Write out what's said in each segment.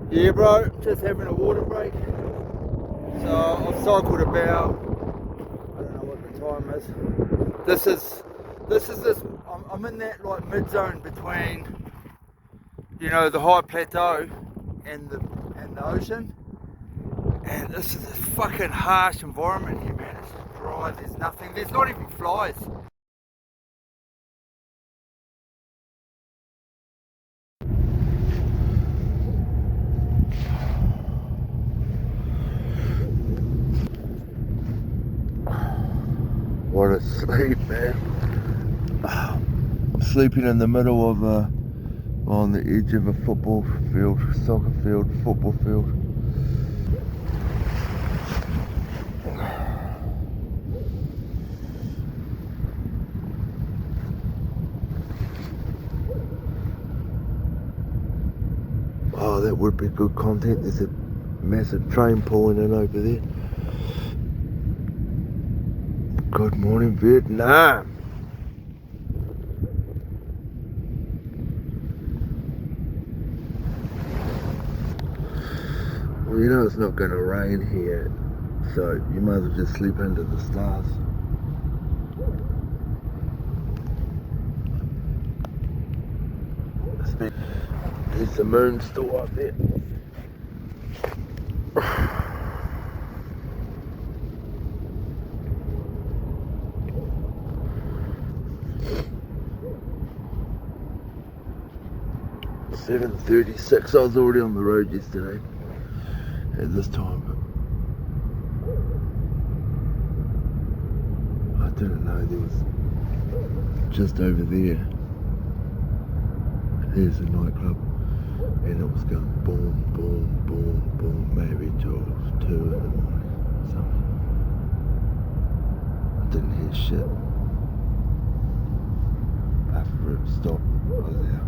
Yeah, bro, just having a water break. So I've cycled about, I don't know what the time is. I'm in that like mid zone between, the high plateau and the ocean. And this is a fucking harsh environment here, man. It's just dry, there's nothing, there's not even flies. What a sleep, man. Sleeping in the middle of on the edge of a football field, soccer field, football field. Oh, that would be good content. There's a massive train pulling in over there. Good morning, Vietnam. Well, you know it's not going to rain here, so you might as well just sleep under the stars. There's the moon still up there. (7:36). I was already on the road yesterday at this time, but I didn't know there was just over there. There's a nightclub, and it was going boom, boom, boom, boom, maybe till 2 in the morning or something. I didn't hear shit. After it stopped, I was out.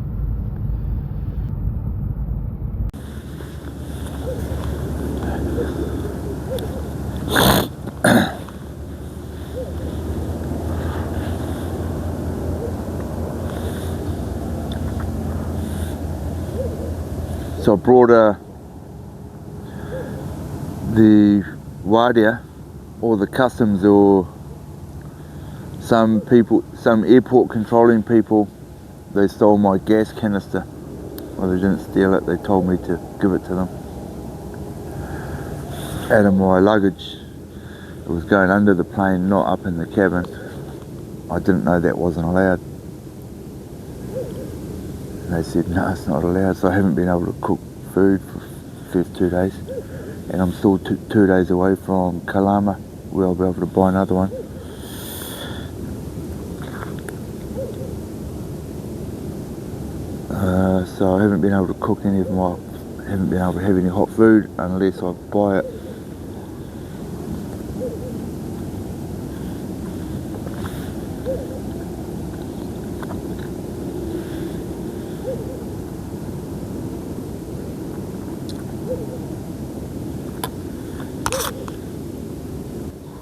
So I brought the wadia, or the customs, or some people, some airport controlling people, they stole my gas canister. Well, they didn't steal it, they told me to give it to them. Out of my luggage. It was going under the plane, not up in the cabin. I didn't know that wasn't allowed. And they said, no, it's not allowed. So I haven't been able to cook food for the first 2 days. And I'm still 2 days away from Kalama, where I'll be able to buy another one. So I haven't been able to cook any of my, haven't been able to have any hot food unless I buy it.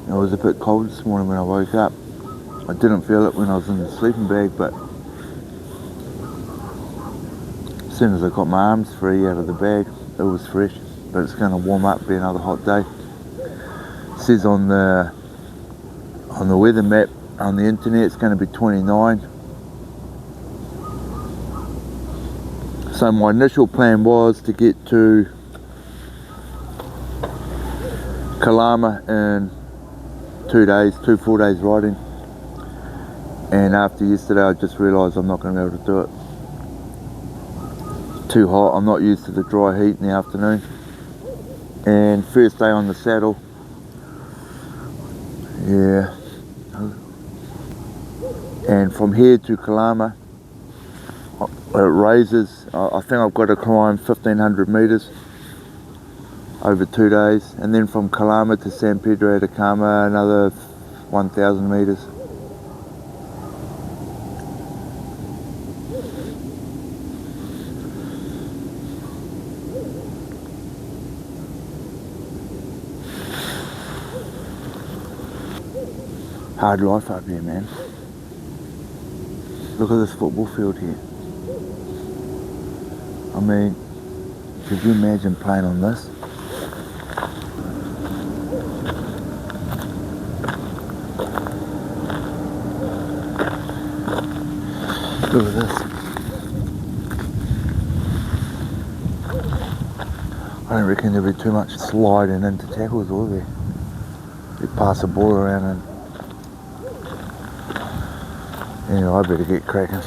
It was a bit cold this morning when I woke up. I didn't feel it when I was in the sleeping bag, but as soon as I got my arms free out of the bag, it was fresh. But it's going to warm up, be another hot day. It says on the weather map on the internet it's going to be 29. So my initial plan was to get to Kalama in 2 days, 4 days riding. And after yesterday I just realised I'm not going to be able to do it. Too hot, I'm not used to the dry heat in the afternoon. And first day on the saddle, yeah. And from here to Kalama, it raises, I think I've got to climb 1,500 metres over 2 days. And then from Kalama to San Pedro de Atacama, another 1,000 metres. Hard life up here, man. Look at this football field here. I mean, Could you imagine playing on this? Look at this. I don't reckon there'll be too much sliding into tackles, will there? You pass the ball around and... Anyway, I better get cracking.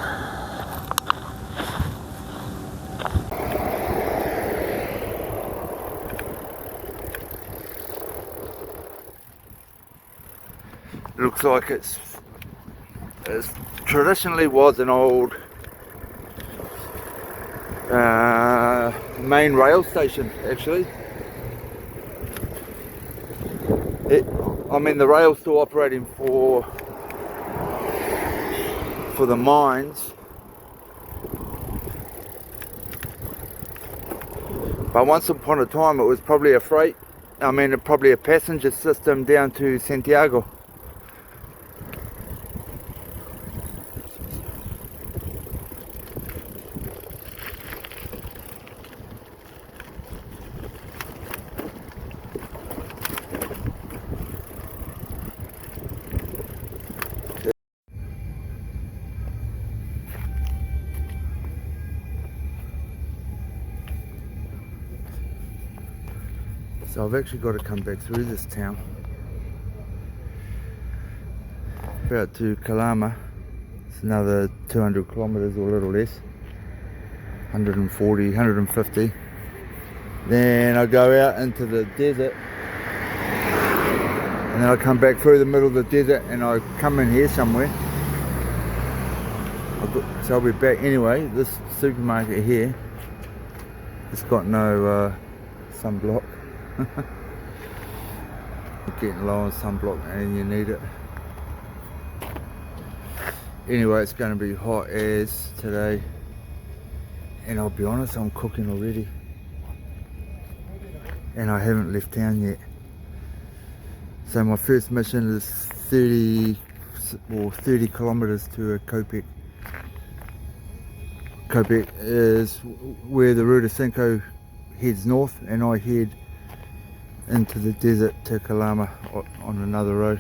It looks like it traditionally was an old main rail station, actually. I mean, the rail's still operating for the mines, but once upon a time it was probably a freight, probably a passenger system down to Santiago. So I've actually got to come back through this town about to Calama. It's another 200 kilometers or a little less, 140, 150. Then I go out into the desert, and then I come back through the middle of the desert and I come in here somewhere. So I'll be back anyway. This supermarket here, it's got no sunblock. You're getting low on sunblock and you need it. Anyway, it's going to be hot as today, and I'll be honest, I'm cooking already, and I haven't left town yet. So my first mission is 30 kilometers to Copec. Copec is where the Ruta 5 heads north, and I head into the desert to Calama on another road.